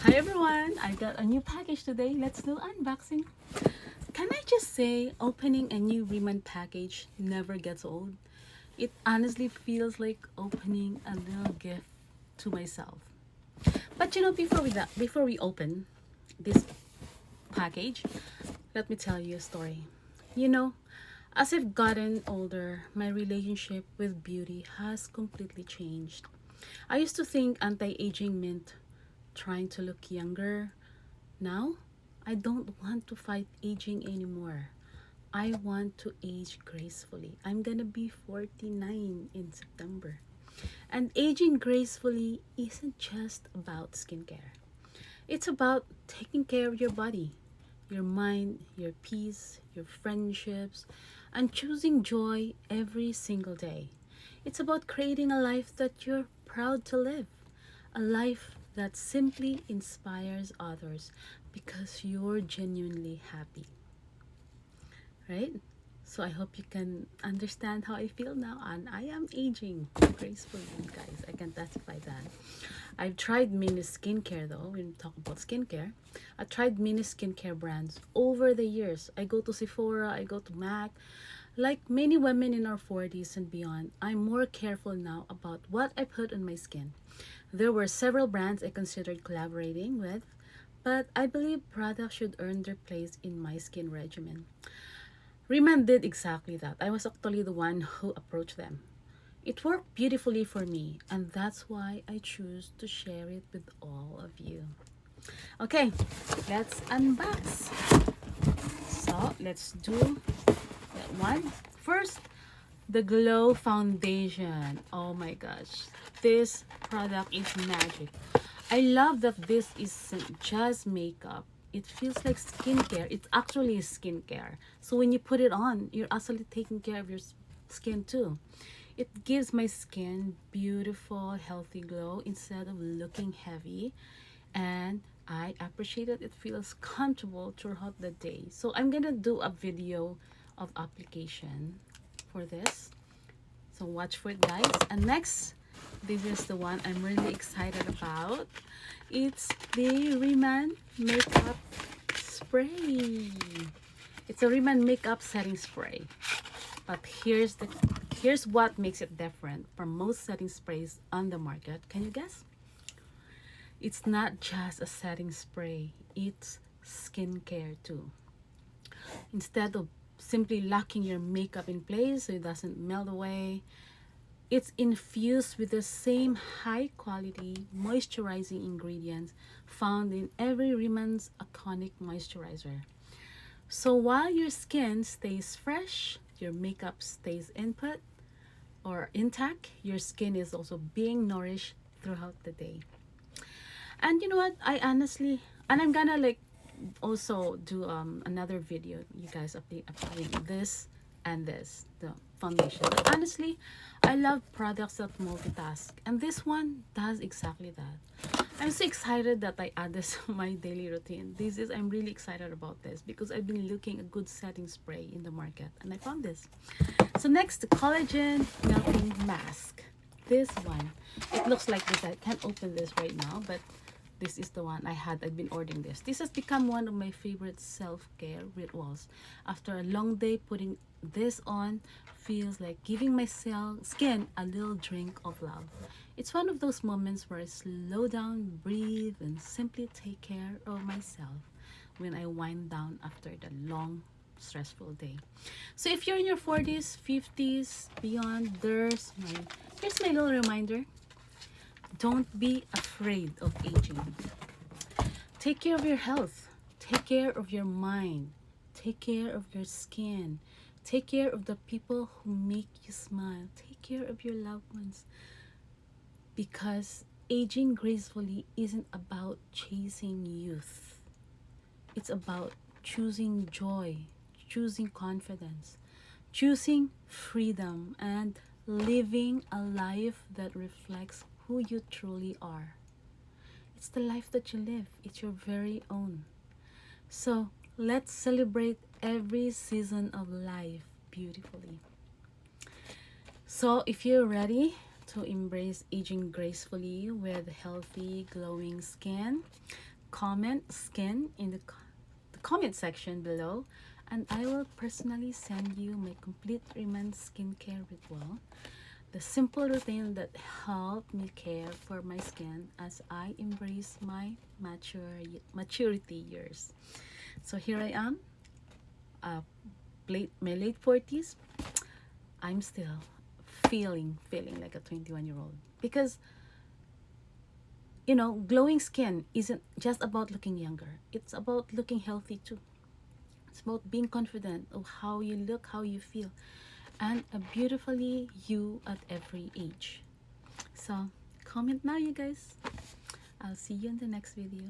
Hi everyone, I got a new package today. Let's do unboxing. Can I just say opening a new RIMAN package never gets old? It honestly feels like opening a little gift to myself. But before we open this package, let me tell you a story. You know, as I've gotten older, my relationship with beauty has completely changed. I used to think anti-aging meant trying to look younger. Now, I don't want to fight aging anymore. I want to age gracefully. I'm gonna be 49 in September. And aging gracefully isn't just about skincare, it's about taking care of your body, your mind, your peace, your friendships, and choosing joy every single day. It's about creating a life that you're proud to live, a life that simply inspires others because you're genuinely happy, right? So I hope you can understand how I feel now, and I am aging gracefully, guys. I can testify that. I've tried many skincare though. When we talk about skincare, I tried many skincare brands over the years. I go to Sephora, I go to MAC. Like many women in our 40s and beyond, I'm more careful now about what I put on my skin. There were several brands I considered collaborating with, but I believe products should earn their place in my skin regimen. Riman did exactly that. I was actually the one who approached them. It worked beautifully for me, and that's why I choose to share it with all of you. Okay, let's unbox. So let's do that one. First, the Glow Foundation. Oh my gosh, this product is magic. I love that this isn't just makeup. It feels like skincare. It's actually skincare. So when you put it on, you're actually taking care of your skin too. It gives my skin beautiful, healthy glow instead of looking heavy. And I appreciate that it feels comfortable throughout the day. So I'm gonna do a video of application for this. So watch for it, guys. And next, this is the one I'm really excited about. It's the Riman Makeup Spray. It's a Riman Makeup Setting Spray. But here's what makes it different from most setting sprays on the market. Can you guess? It's not just a setting spray. It's skincare too. Instead of simply locking your makeup in place so it doesn't melt away, it's infused with the same high quality moisturizing ingredients found in every Rimmels iconic moisturizer. So while your skin stays fresh, your makeup stays input or intact, your skin is also being nourished throughout the day. And you know what? I honestly, and I'm gonna like also do another video, you guys, applying this and this, the foundation. But honestly, I love products that multitask, and this one does exactly that. I'm so excited that I add this to my daily routine. I'm really excited about this because I've been looking a good setting spray in the market and I found this. So next, the collagen melting mask. This one, it looks like this. I can't open this right now, but this is the one I've been ordering this. This has become one of my favorite self-care rituals. After a long day, putting this on feels like giving my skin a little drink of love. It's one of those moments where I slow down, breathe, and simply take care of myself when I wind down after the long, stressful day. So if you're in your 40s, 50s, beyond, here's my little reminder. Don't be afraid of aging. Take care of your health. Take care of your mind. Take care of your skin. Take care of the people who make you smile. Take care of your loved ones. Because aging gracefully isn't about chasing youth. It's about choosing joy, choosing confidence, choosing freedom, and living a life that reflects who you truly are. It's the life that you live, it's your very own. So let's celebrate every season of life beautifully. So if you're ready to embrace aging gracefully with healthy, glowing skin, comment skin in the comment section below, and I will personally send you my complete RIMAN skincare ritual. The simple routine that helped me care for my skin as I embrace my maturity years. So here I am, uh, my late 40s. I'm still feeling like a 21-year-old, because glowing skin isn't just about looking younger. It's about looking healthy too. It's about being confident of how you look, how you feel, and a beautifully you at every age. So comment now, you guys. I'll see you in the next video.